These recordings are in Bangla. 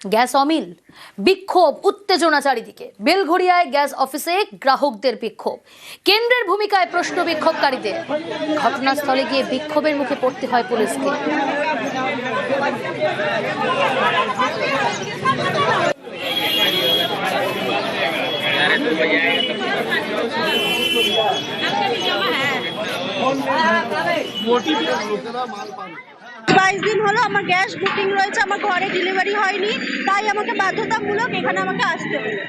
গ্যাস অমিল, বিক্ষোভ, উত্তেজনা চারিদিকে। বেলঘড়িয়ায় গ্যাস অফিসে গ্রাহকদের বিক্ষোভ, কেন্দ্রের ভূমিকায় প্রশ্ন বিক্ষোভকারীদের। ঘটনাস্থলে গিয়ে বিক্ষোভের মুখে পড়তে হয় পুলিশকে। বাইশ দিন হলো আমার গ্যাস বুকিং রয়েছে, আমার ঘরে ডেলিভারি হয়নি, তাই আমাকে বাধ্যতামূলক এখানে আমাকে আসতে হলো।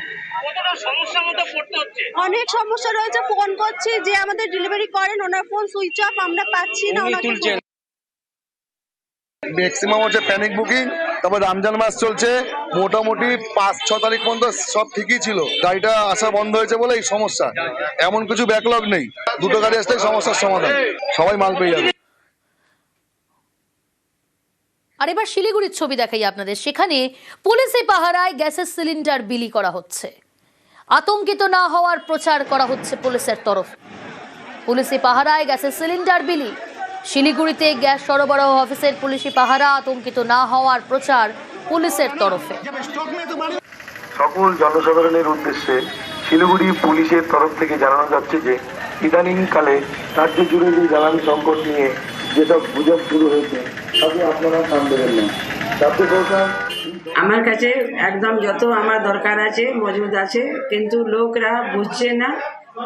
অনেক সমস্যা রয়েছে, ফোন করছি যে আমাদের ডেলিভারি করেন, ওনার ফোন সুইচ অফ, আমরা পাচ্ছি না ওনাকে। ম্যাক্সিমাম হচ্ছে প্যানিক বুকিং। তারপর রমজান মাস চলছে, মোটামুটি 5-6 তারিখ পর্যন্ত সব ঠিকই ছিল, গাড়িটা আসা বন্ধ হয়েছে বলে এই সমস্যা। এমন কিছু ব্যাকলগ নেই, দুটো গাড়ি আসলে সমস্যার সমাধান, সবাই মাল পেয়ে যাবে। আর এবার শিলিগুড়ির ছবি দেখাই আপনাদের। সেখানে পুলিশি পাহারায় গ্যাসের সিলিন্ডার বিলি করা হচ্ছে। আতঙ্কিত না হওয়ার প্রচার করা হচ্ছে পুলিশের তরফে। পুলিশি পাহারায় গ্যাসের সিলিন্ডার বিলি। শিলিগুড়িতে গ্যাস সরবরাহ অফিসের পুলিশি পাহারা, আতঙ্কিত না হওয়ার প্রচার পুলিশের তরফে। সকল জনসাধারণের উদ্দেশ্যে শিলিগুড়ি পুলিশের তরফ থেকে জানানো যাচ্ছে যে ইদানিংকালে রাজ্য জুড়ে যে জ্বালানি সংকট নিয়ে যেসব গুজব শুরু হয়েছে তাতে আপনারা কান দেবেন না। রাজ্য সরকার আমার কাছে একদম যত আমার দরকার আছে মজুদ আছে, কিন্তু লোকরা বুঝছে না,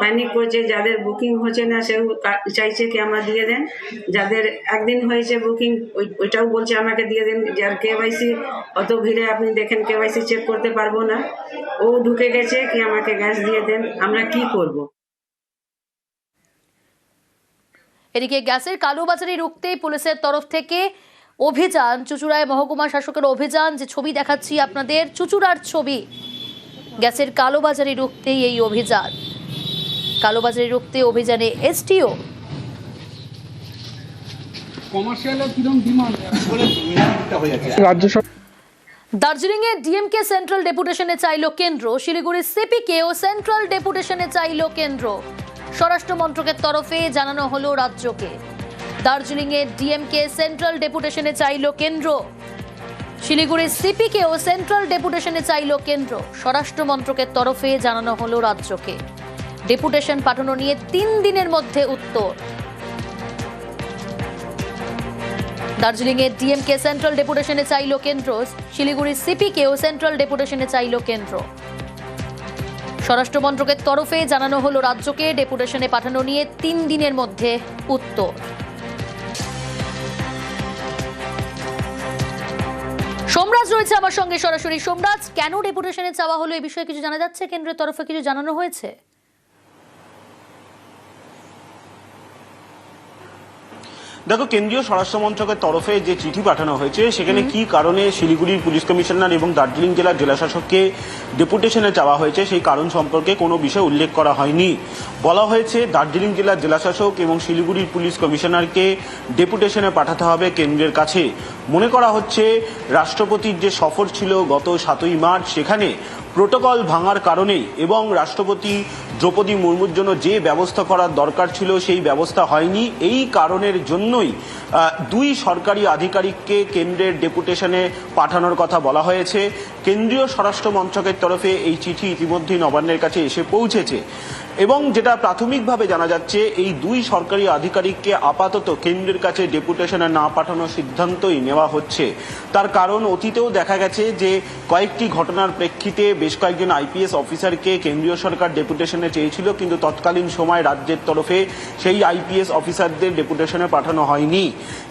প্যানিক করছে। যাদের বুকিং হচ্ছে না সেও চাইছে কি আমরা দিয়ে দেন, যাদের একদিন হয়েছে বুকিং ওইটাও বলছে আমাকে দিয়ে দেন। যার কেওয়াইসি অত ভিড়ে আপনি দেখেন কেওয়াইসি চেক করতে পারবো না, ও ঢুকে গেছে কি আমাকে গ্যাস দিয়ে দেন। আমরা কি করব? এদিকে গ্যাসের কালোবাজারি রুখতে পুলিশের তরফ থেকে অভিযান। চুঁচুড়ায় মহকুমা শাসকের অভিযান, যে ছবি দেখাচ্ছি আপনাদের, চুঁচুড়ার ছবি। গ্যাসের কালোবাজারি রুখতেই এই অভিযান। কালোবাজারি রুখতে অভিযানে এসটিও। দার্জিলিং এ ডিএমকে সেন্ট্রাল ডেপুটেশনে চাইল কেন্দ্র। শিলিগুড়ির সিপিকেও সেন্ট্রাল ডেপুটেশনে চাইল কেন্দ্র। স্বরাষ্ট্র মন্ত্রকের তরফে জানানো হলো রাজ্যকে। দার্জিলিং এ ডিএমকে সেন্ট্রাল ডেপুটেশনে চাইল কেন্দ্র। শিলিগুড়ির সিপিকেও সেন্ট্রাল ডেপুটেশনে চাইল কেন্দ্র। স্বরাষ্ট্র মন্ত্রকের তরফে জানানো হলো রাজ্যকে। ডেপুটেশন পাঠানো নিয়ে 3 দিনের মধ্যে উত্তর। দার্জিলিং এ ডিএমকে সেন্ট্রাল ডেপুটেশনে চাইল কেন্দ্র। শিলিগুড়ির সিপিকেও সেন্ট্রাল ডেপুটেশনে চাইল কেন্দ্র। স্বরাষ্ট্র মন্ত্রকের তরফে জানানো হলো রাজ্যকে। ডেপুটেশনে পাঠানো নিয়ে 3 দিনের মধ্যে উত্তর। সোমরাজ রয়েছে আমার সঙ্গে সরাসরি। সোমরাজ, কেন ডেপুটেশনে চাওয়া হলো, এই বিষয়ে কিছু জানা যাচ্ছে? কেন্দ্রের তরফে কিছু জানানো হয়েছে? দেখো, কেন্দ্রীয় স্বরাষ্ট্র মন্ত্রকের তরফে যে চিঠি পাঠানো হয়েছে সেখানে কি কারণে শিলিগুড়ির পুলিশ কমিশনার এবং দার্জিলিং জেলার জেলাশাসককে ডেপুটেশনে চাওয়া হয়েছে সেই কারণ সম্পর্কে কোনো বিষয় উল্লেখ করা হয়নি। বলা হয়েছে দার্জিলিং জেলার জেলাশাসক এবং শিলিগুড়ির পুলিশ কমিশনারকে ডেপুটেশনে পাঠাতে হবে কেন্দ্রের কাছে। মনে করা হচ্ছে রাষ্ট্রপতির যে সফর ছিল গত 7ই মার্চ, সেখানে প্রোটোকল ভাঙার কারণেই এবং রাষ্ট্রপতি দ্রৌপদী মুর্মুর জন্য যে ব্যবস্থা করার দরকার ছিল সেই ব্যবস্থা হয়নি। এই কারণের জন্যই 2 সরকারি আধিকারিককে কেন্দ্রের ডেপুটেশনে পাঠানোর কথা বলা হয়েছে। কেন্দ্রীয় স্বরাষ্ট্র মন্ত্রকের তরফে এই চিঠি ইতিমধ্যেই নবান্নের কাছে এসে পৌঁছেছে এবং যেটা প্রাথমিকভাবে জানা যাচ্ছে, এই 2 সরকারি আধিকারিককে আপাতত কেন্দ্রের কাছে ডেপুটেশনে না পাঠানোর সিদ্ধান্তই নেওয়া হচ্ছে। তার কারণ, অতীতেও দেখা গেছে যে কয়েকটি ঘটনার প্রেক্ষিতে বেশ কয়েকজন আইপিএস অফিসারকে কেন্দ্রীয় সরকার ডেপুটেশনে চেয়েছিল, কিন্তু তৎকালীন সময় রাজ্যের তরফে সেই আইপিএস অফিসারদের ডেপুটেশনে পাঠানো হয়নি।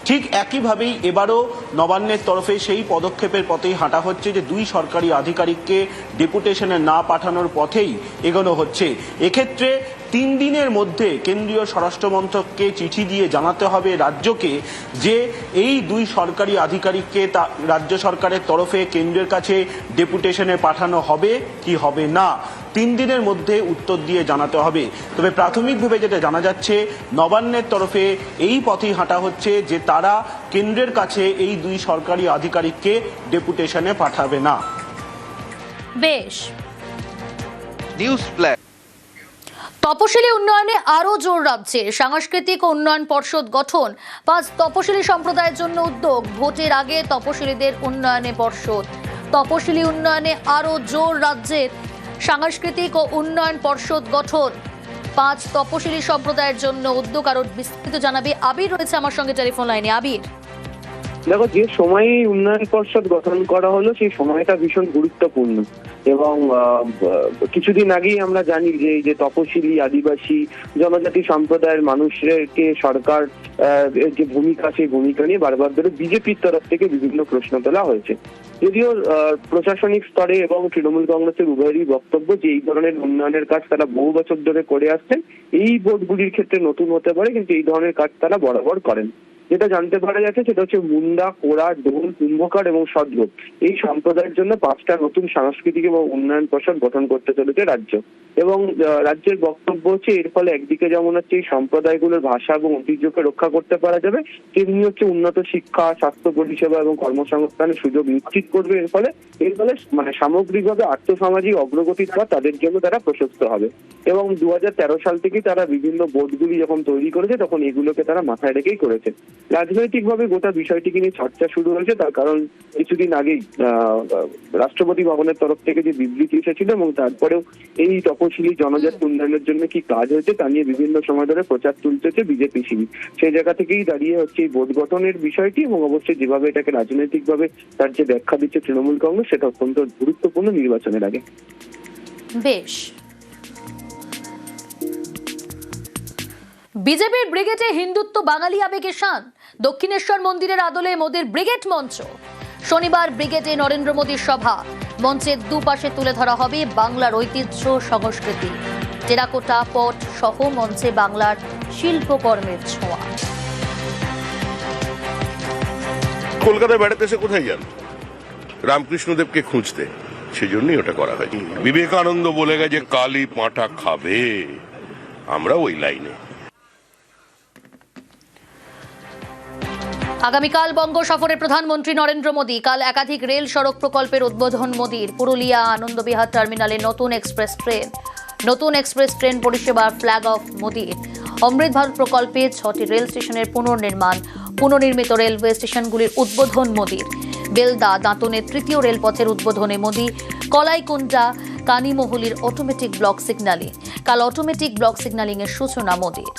ঠিক একইভাবেই এবারও নবান্নের তরফে সেই পদক্ষেপের পথেই হাঁটা হচ্ছে যে 2 সরকারি আধিকারিককে ডেপুটেশনে না পাঠানোর পথেই এগোনো হচ্ছে। এক্ষেত্রে 3 দিনের মধ্যে কেন্দ্রীয় স্বরাষ্ট্র মন্ত্রককে চিঠি দিয়ে জানাতে হবে রাজ্যকে যে এই 2 সরকারি আধিকারিককে রাজ্য সরকারের তরফে কেন্দ্রের কাছে ডেপুটেশনে পাঠানো হবে কি হবে না। 3 দিনের মধ্যে উত্তর দিয়ে জানাতে হবে। তবে প্রাথমিকভাবে যেটা জানা যাচ্ছে, নবান্নের তরফে এই পথেই হাঁটা হচ্ছে যে তারা কেন্দ্রের কাছে এই 2 সরকারি আধিকারিককে ডেপুটেশনে পাঠাবে না। বেশ। News plan. তপশিলি উন্নয়নে আরো জোর রাজ্যে। সাংস্কৃতিক উন্নয়ন পর্ষদ গঠন। 5 তপশিলি সম্প্রদায়ের জন্য উদ্যোগ। ভোটের আগে তপশিলিদের উন্নয়নে পর্ষদ। তপশিলি উন্নয়নে আরো জোর রাজ্যের। সাংস্কৃতিক ও উন্নয়ন পর্ষদ গঠন। 5 তপশিলি সম্প্রদায়ের জন্য উদ্যোগ। আরো বিস্তারিত জানাবে আবির রয়েছে আমার সঙ্গে টেলিফোন লাইনে। আবির, দেখো, যে সময়ে উন্নয়ন পর্ষদ গঠন করা হলো সেই সময়টা ভীষণ গুরুত্বপূর্ণ এবং কিছুদিন আগেই আমরা জানি যে এই যে তপশিলি আদিবাসী জনজাতি সম্প্রদায়ের মানুষকে সরকার যে ভূমিকা, সেই ভূমিকা নিয়ে বারবার ধরে বিজেপির তরফ থেকে বিভিন্ন প্রশ্ন তোলা হয়েছে। যদিও প্রশাসনিক স্তরে এবং তৃণমূল কংগ্রেসের উভয়েরই বক্তব্য যে এই ধরনের উন্নয়নের কাজ তারা বহু বছর ধরে করে আসছেন, এই বোর্ডগুলির ক্ষেত্রে নতুন হতে পারে কিন্তু এই ধরনের কাজ তারা বরাবর করেন। যেটা জানতে পারা যাচ্ছে সেটা হচ্ছে মুন্ডা, কোরা, ডোল, কুম্ভকার এবং সদগোপ এই সম্প্রদায়ের জন্য 5টা নতুন সাংস্কৃতিক এবং উন্নয়ন পর্ষদ গঠন করতে চলেছে রাজ্য। এবং রাজ্যের বক্তব্য হচ্ছে এর ফলে একদিকে যেমন হচ্ছে এই সম্প্রদায়গুলোর ভাষা এবং ঐতিহ্যকে রক্ষা করতে পারা যাবে, তেমনি হচ্ছে উন্নত শিক্ষা, স্বাস্থ্য পরিষেবা এবং কর্মসংস্থানের সুযোগ নিশ্চিত করবে। এর ফলে মানে সামগ্রিকভাবে আর্থসামাজিক অগ্রগতির পর তাদের জন্য তারা প্রশস্ত হবে। এবং 2013 সাল থেকেই তারা বিভিন্ন বোর্ডগুলি যখন তৈরি করেছে তখন এগুলোকে তারা মাথায় রেখেই করেছে। রাজনৈতিকভাবে গোটা বিষয়টিকে নিয়ে চর্চা শুরু হয়েছে, তার কারণ কিছুদিন আগেই রাষ্ট্রপতি ভবনের তরফ থেকে যে বিবৃতি এসেছিল এবং তারপরেও এই তপশিলি জনজাতি উন্নয়নের জন্য কি কাজ হয়েছে তা নিয়ে বিভিন্ন সময় ধরে প্রচার তুলতেছে বিজেপি শিবির। সেই জায়গা থেকেই দাঁড়িয়ে হচ্ছে এই বোর্ড গঠনের বিষয়টি এবং অবশ্যই যেভাবে এটাকে রাজনৈতিকভাবে তার যে ব্যাখ্যা দিচ্ছে তৃণমূল কংগ্রেস, সেটা অত্যন্ত গুরুত্বপূর্ণ নির্বাচনের আগে। বেশ। বিজেপির ব্রিগেডে হিন্দুত্ব বাঙালি আবেগে শান। দক্ষিণেশ্বর মন্দিরের আদলে মোদির ব্রিগেড মঞ্চ। শনিবার ব্রিগেডে নরেন্দ্র মোদীর সভা। মঞ্চের দুপাশে তুলে ধরা হবে বাংলার ঐতিহ্য সংস্কৃতি। টেরাকোটা পট সহ মঞ্চে বাংলার শিল্পকর্মের ছোঁয়া। কলকাতায় বেড়াতে এসে কোথায় যান? রামকৃষ্ণদেবকে খুঁজতে, সেজন্যই ওটা করা হয়। বিবেকানন্দ বলে গেছে কালি পাঁঠা খাবে, আমরা ওই লাইনে। আগামীকাল বঙ্গ সফরে প্রধানমন্ত্রী নরেন্দ্র মোদী। কাল একাধিক রেল সড়ক প্রকল্পের উদ্বোধন মোদীর। পুরুলিয়া আনন্দবিহার টার্মিনালে নতুন এক্সপ্রেস ট্রেন পরিষেবার ফ্ল্যাগ অফ মোদীর। অমৃত ভারত প্রকল্পে 6টি রেল স্টেশনের পুনর্নির্মিত রেলওয়ে স্টেশনগুলির উদ্বোধন মোদীর। বেলদা দাঁতনের 3য় রেলপথের উদ্বোধনে মোদী। কলাইকুণ্ডা কানিমহুলির অটোমেটিক ব্লক সিগন্যালিং। কাল অটোমেটিক ব্লক সিগন্যালিং এর সূচনা মোদীর।